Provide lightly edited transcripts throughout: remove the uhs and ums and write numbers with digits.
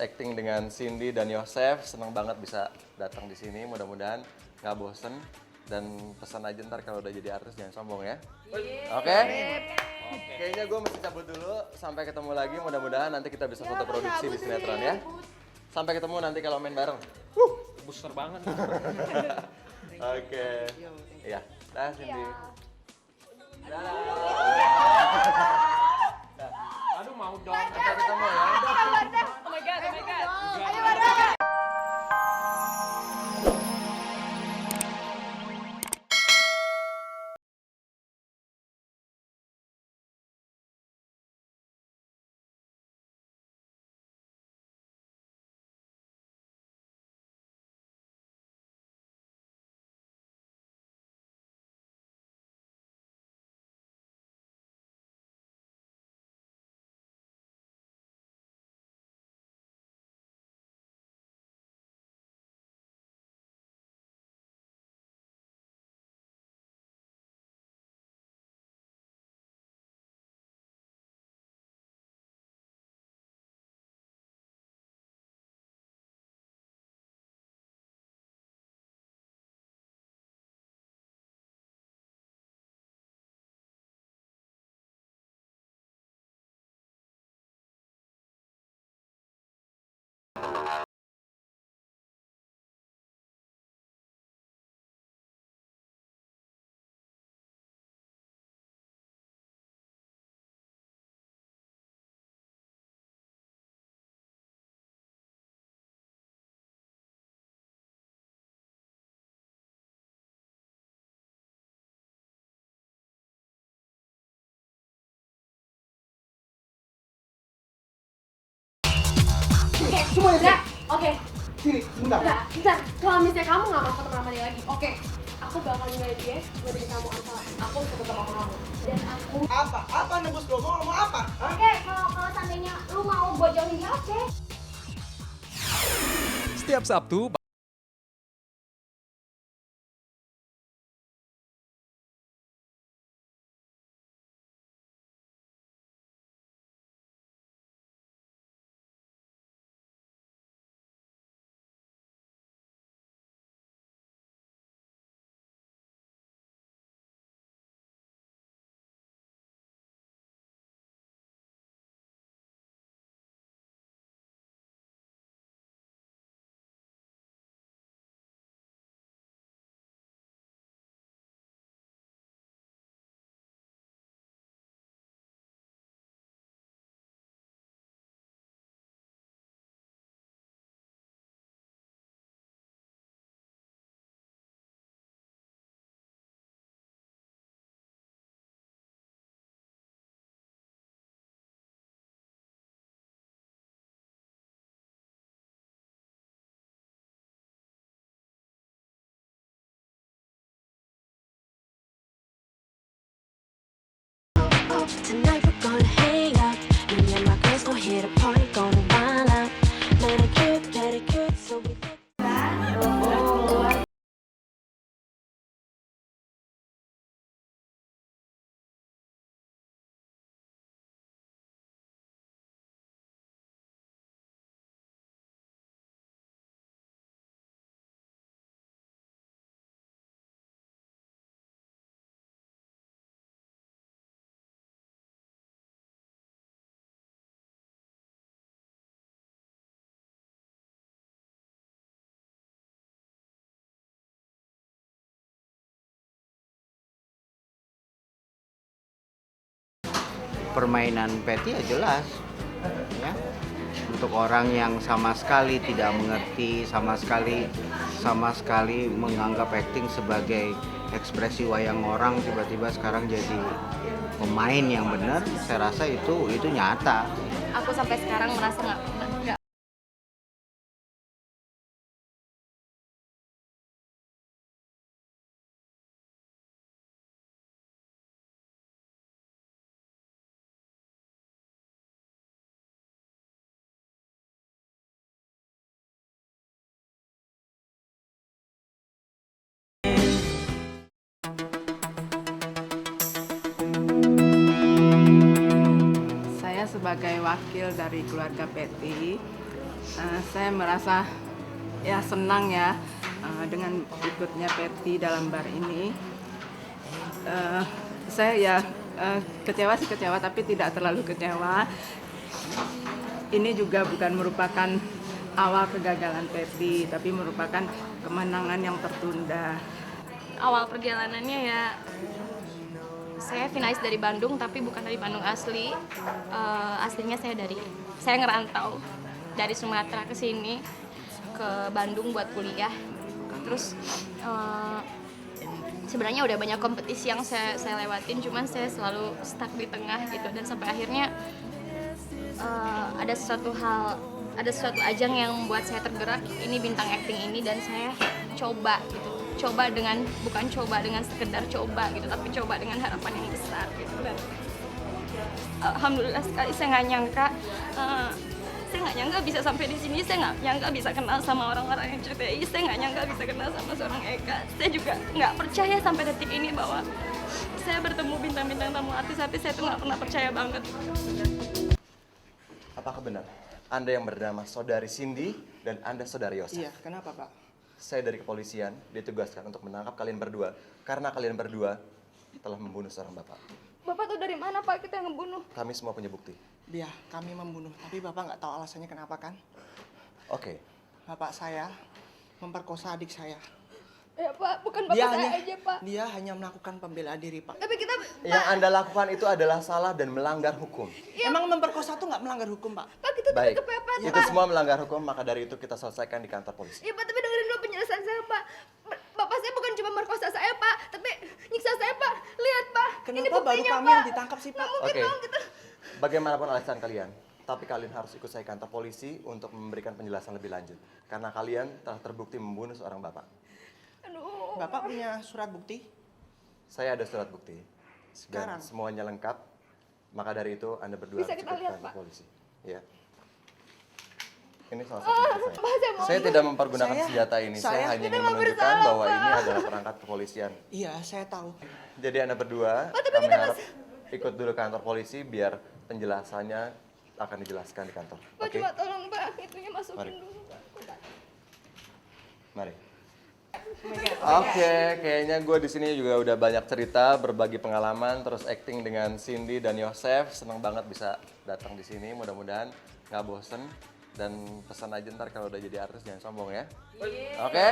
acting dengan Cindy dan Yosef. Seneng banget bisa datang di sini. Mudah-mudahan nggak bosen. Dan pesan aja ntar kalau udah jadi artis jangan sombong ya. Oke? Kayaknya gue mesti cabut dulu. Sampai ketemu lagi. Mudah-mudahan nanti kita bisa foto produksi di sinetron ya. Sampai ketemu nanti kalau main bareng. Booster banget. Oke. Iya. Dah Cindy. Dadah. Aduh mau dong. Sampai ketemu ya. Oh my god, oh my god. Ayo Wardah. Oke, semuanya oke. Sini, sebentar. Bentar. Kalau misalnya kamu nggak mau ketemu sama dia lagi, oke. Aku bakal ninggalin dia buat bikin kamu apa. Aku bisa ketemu sama kamu. Dan aku. Apa? Apa nebus lo? Mau apa? Hah? Oke, kalau seandainya lu mau gue jauhin dia, oke. Setiap Sabtu Tonight we're gonna hang out. Me and my girls gonna hit a party, gonna wild out. Manicure, pedicure, so we look. Permainan Patty ya jelas ya, untuk orang yang sama sekali tidak mengerti, sama sekali menganggap acting sebagai ekspresi wayang orang, tiba-tiba sekarang jadi pemain yang benar. Saya rasa itu nyata. Aku sampai sekarang merasa nggak Saya sebagai wakil dari keluarga Patty Saya merasa ya senang ya dengan ikutnya Patty dalam bar ini. Saya ya kecewa sih kecewa, tapi tidak terlalu kecewa. Ini juga bukan merupakan awal kegagalan Patty, tapi merupakan kemenangan yang tertunda. Awal perjalanannya ya, saya finalis dari Bandung tapi bukan dari Bandung asli. Aslinya saya ngerantau dari Sumatera ke sini ke Bandung buat kuliah. Terus sebenarnya udah banyak kompetisi yang saya lewatin, cuman saya selalu stuck di tengah gitu, dan sampai akhirnya ada suatu ajang yang membuat saya tergerak, ini bintang acting ini, dan saya coba bukan coba dengan sekedar coba gitu, tapi coba dengan harapan yang besar gitu. Dan alhamdulillah sekali, saya nggak nyangka bisa sampai di sini. Saya nggak nyangka bisa kenal sama orang-orang yang CTI. Saya nggak nyangka bisa kenal sama seorang Eka. Saya juga nggak percaya sampai detik ini bahwa saya bertemu bintang-bintang tamu artis-artis. Saya tuh nggak pernah percaya banget. Apakah benar Anda yang bernama Saudari Cindy dan Anda Saudari Yosef? Iya, kenapa Pak? Saya dari kepolisian ditugaskan untuk menangkap kalian berdua karena kalian berdua telah membunuh seorang bapak. Bapak tuh dari mana Pak kita yang ngebunuh? Kami semua punya bukti. Dia, kami membunuh, tapi Bapak nggak tahu alasannya kenapa kan? Oke. Bapak saya memperkosa adik saya. Ya Pak, bukan bapak saya aja Pak. Dia hanya melakukan pembelaan diri Pak. Tapi kita Yang Anda lakukan itu adalah salah dan melanggar hukum. Emang memperkosa tuh nggak melanggar hukum Pak? Pak kita tuh Baik, kepepet itu Pak. semua melanggar hukum, maka dari itu kita selesaikan di kantor polisi. Iya Pak, tapi dengerin dulu penjelasan saya Pak. Bapak saya bukan cuma merkosa saya Pak, tapi nyiksa saya Pak. Lihat Pak, ini Kenapa baru buktinya kami Pak. yang ditangkap sih Pak? Oke. Bagaimanapun alasan kalian, tapi kalian harus ikut saya ke kantor polisi untuk memberikan penjelasan lebih lanjut. Karena kalian telah terbukti membunuh seorang bapak. Aduh. Bapak punya surat bukti? Saya ada surat bukti. Sekarang? Dan semuanya lengkap. Maka dari itu Anda berdua Bisa harus kita ikut ke lihat, kantor Pak? polisi. Ya. Ini salah satu bukti saya. Saya tidak mempergunakan senjata ini. Saya hanya ingin menunjukkan bahwa ini adalah perangkat kepolisian. Iya, saya tahu. Jadi Anda berdua, kami harap ikut dulu ke kantor polisi biar penjelasannya akan dijelaskan di kantor. Pak Oke? coba tolong Pak, itunya masukin Mari. dulu. Mari. Oke, kayaknya gue di sini juga udah banyak cerita, berbagi pengalaman, terus acting dengan Cindy dan Yosef. Seneng banget bisa datang di sini. Mudah-mudahan nggak bosen, dan pesan aja ntar kalau udah jadi artis jangan sombong ya. Oke?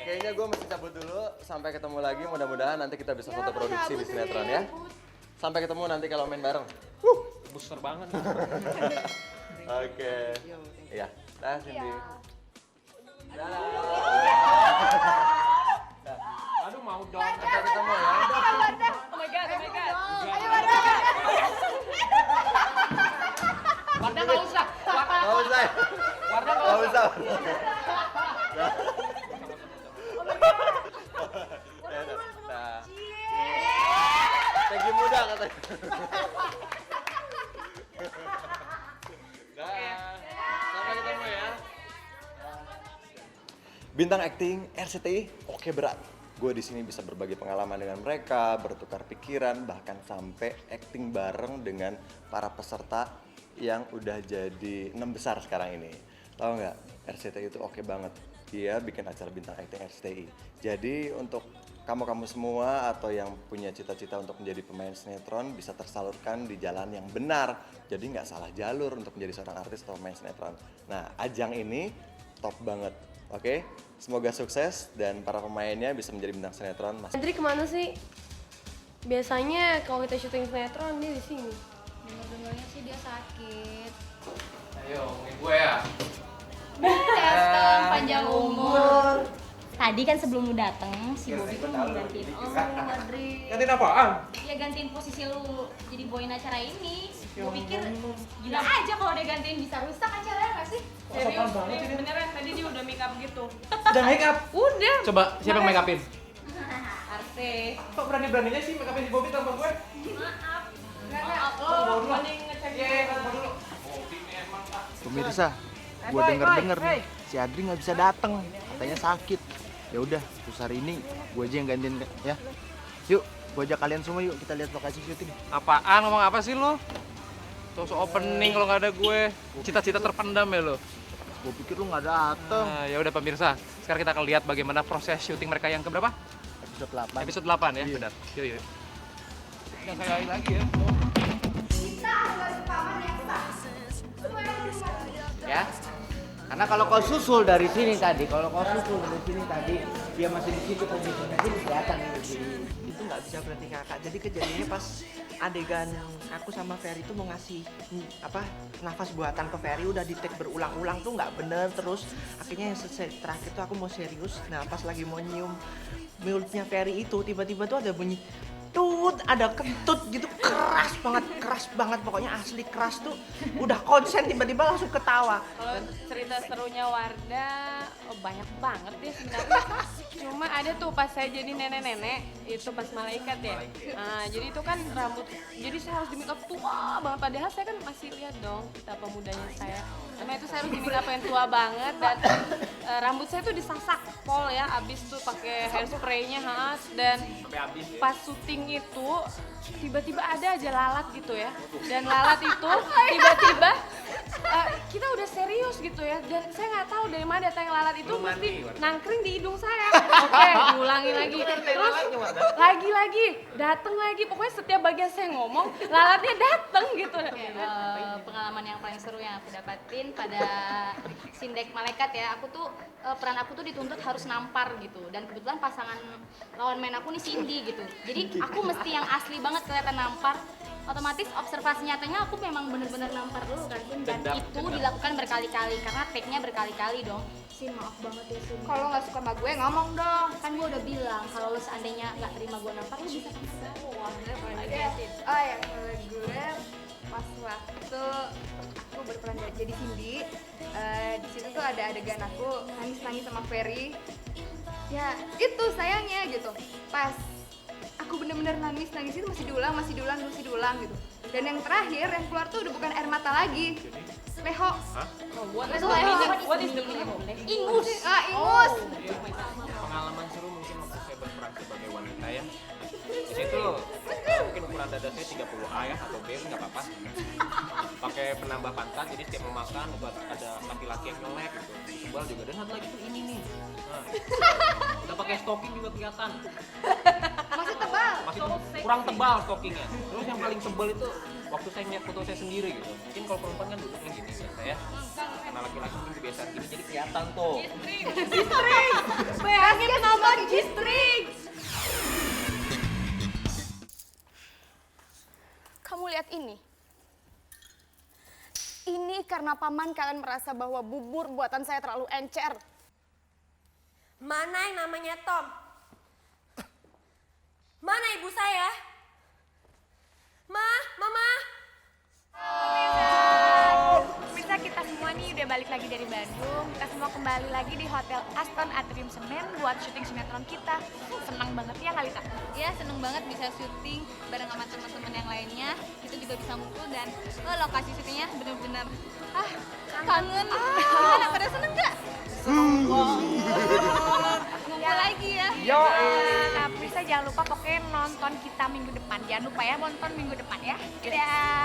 Kayaknya gue mesti cabut dulu. Sampai ketemu lagi. Mudah-mudahan nanti kita bisa foto produksi di sinetron ya. Sampai ketemu nanti kalau main bareng. Booster banget. Oke. Iya. Dah Cindy. Aduh mau dong. Sampai ketemu ya. Oh my god, oh my god. Ayo Wardah. Wardah nggak usah. Nggak usah. Wardah nggak Nggak usah. usah. Nah. Peggy muda katanya. Dah. Sampai ketemu ya. Bintang acting RCTI oke berat. Gue di sini bisa berbagi pengalaman dengan mereka, bertukar pikiran, bahkan sampai acting bareng dengan para peserta yang udah jadi 6 besar sekarang ini. Tahu nggak? RCTI itu oke banget. Dia bikin acara bintang acting RCTI. Jadi untuk kamu-kamu semua atau yang punya cita-cita untuk menjadi pemain sinetron bisa tersalurkan di jalan yang benar. Jadi nggak salah jalur untuk menjadi seorang artis atau pemain sinetron. Nah, ajang ini top banget. Oke, semoga sukses dan para pemainnya bisa menjadi bintang sinetron. Adri kemana sih? Biasanya kalau kita syuting sinetron dia di sini. Dengar-dengarnya sih dia sakit. Ayo, ngomongin gue ya. Cakep, panjang umur. Tadi kan sebelum lu dateng, si Bobby tuh mau gantiin Adri. Gantiin apaan? Ya gantiin posisi lu jadi bawain acara ini. Gue pikir gila aja kalau dia gantiin bisa rusak acaranya gak sih? Serius, Beneran tadi dia udah make up gitu. Udah make up? Udah. Coba, siapa yang make upin? Arse. Kok berani-beraninya sih make upin si Bobby tanpa gue? Maaf. Lo mending ngecek dulu. Pemirsa, gue denger nih si Adri nggak bisa datang, katanya sakit. Ya udah, terus hari ini gue aja yang gantiin ya. Yuk, gue ajak kalian semua yuk kita lihat lokasi syuting. Apaan? Ngomong apa sih lu? So opening kalau nggak ada gue. Cita-cita terpendam ya lo. Gue pikir lu nggak dateng. Nah, ya udah pemirsa, sekarang kita akan lihat bagaimana proses syuting mereka yang keberapa? Episode 8. Episode 8 ya, benar. Yuk, yuk. Yang saya lagi ya. Ya. Karena kalau kau susul dari sini tadi, dia masih di situ posisinya jadi kelihatan ini. Itu nggak bisa berarti kakak. Jadi kejadiannya pas adegan aku sama Ferry itu mau ngasih nafas buatan ke Ferry udah di take berulang-ulang tuh nggak bener, terus akhirnya yang terakhir tuh aku mau serius. Nah pas lagi mau nyium mulutnya Ferry itu tiba-tiba tuh ada bunyi tut, ada kentut gitu, keras banget pokoknya asli keras tuh, udah konsen tiba-tiba langsung ketawa. Kalau cerita serunya Wardah banyak banget ya sebenarnya. Cuma ada tuh pas saya jadi nenek-nenek itu pas malaikat ya. Nah, jadi itu kan rambut, jadi saya harus di make up tua banget. Padahal saya kan masih lihat dong betapa mudanya saya. Karena itu saya harus di make up yang tua banget dan rambut saya tuh disasak pol ya, abis tuh pakai hairspray-nya dan pas syuting itu tiba-tiba ada aja lalat gitu ya, dan lalat itu tiba-tiba kita udah serius gitu ya, dan saya nggak tahu dari mana datang lalat itu mesti nangkring di hidung saya. Oke, diulangi lagi, terus lagi dateng lagi, pokoknya setiap bagian saya ngomong lalatnya dateng gitu. Pengalaman yang paling seru yang aku dapatin pada Sindek Malaikat ya, aku tuh peran aku tuh dituntut harus nampar gitu, dan kebetulan pasangan lawan main aku nih Cindy gitu, jadi aku mesti yang asli banget kelihatan nampar. Otomatis observasi nyatanya aku memang bener-bener nampar dulu kan Sin, dan itu dilakukan berkali-kali karena take-nya berkali-kali dong. Sin, maaf banget ya Sin, kalau nggak suka sama gue ngomong dong, kan gue udah bilang kalau lo seandainya nggak terima gue nampar lo bisa kasih bawah. Oh ya, kalau gue pas waktu aku berperan jadi Cindy, di situ tuh ada adegan aku nangis sama Ferry. Ya itu sayangnya gitu, pas aku bener-bener nangis itu masih diulang gitu. Dan yang terakhir yang keluar tuh udah bukan air mata lagi, leho. What is the leho? Ingus. Ingus. Pengalaman seru mungkin waktu saya berperan sebagai wanita ya. Di situ mungkin ukuran dada saya 30A ya atau B nggak apa-apa. Pakai penambah pantat, jadi setiap mau makan ada laki-laki yang nyolek gitu. Tebal juga, dan satu lagi tuh ini nih. Nah, udah pakai stocking juga kelihatan. Masih tebal. Masih kurang tebal stockingnya. Terus yang paling tebal itu waktu saya ngeliat foto saya sendiri gitu. Mungkin kalau perempuan kan duduknya gini biasa ya. Karena laki-laki mungkin kebiasaan gini jadi kelihatan tuh. Bayangin nonton G-string. Kamu lihat ini. Ini karena paman kalian merasa bahwa bubur buatan saya terlalu encer. Mana yang namanya Tom? Mana ibu saya? Mama. Pemirsa, kita semua nih udah balik lagi dari Bandung. Kita semua kembali lagi di Hotel Aston Atrium Senen buat syuting sinetron kita. Senang banget ya Kalita? Ya, seneng banget bisa syuting bareng sama teman-teman yang lainnya. Kita juga bisa ngumpul dan lokasi syutingnya bener-bener kangen. Gimana, pada seneng gak? Ngumpul lagi ya. Nah, pemirsa jangan lupa pokoknya nonton kita minggu depan. Jangan lupa ya nonton minggu depan ya. Dadah.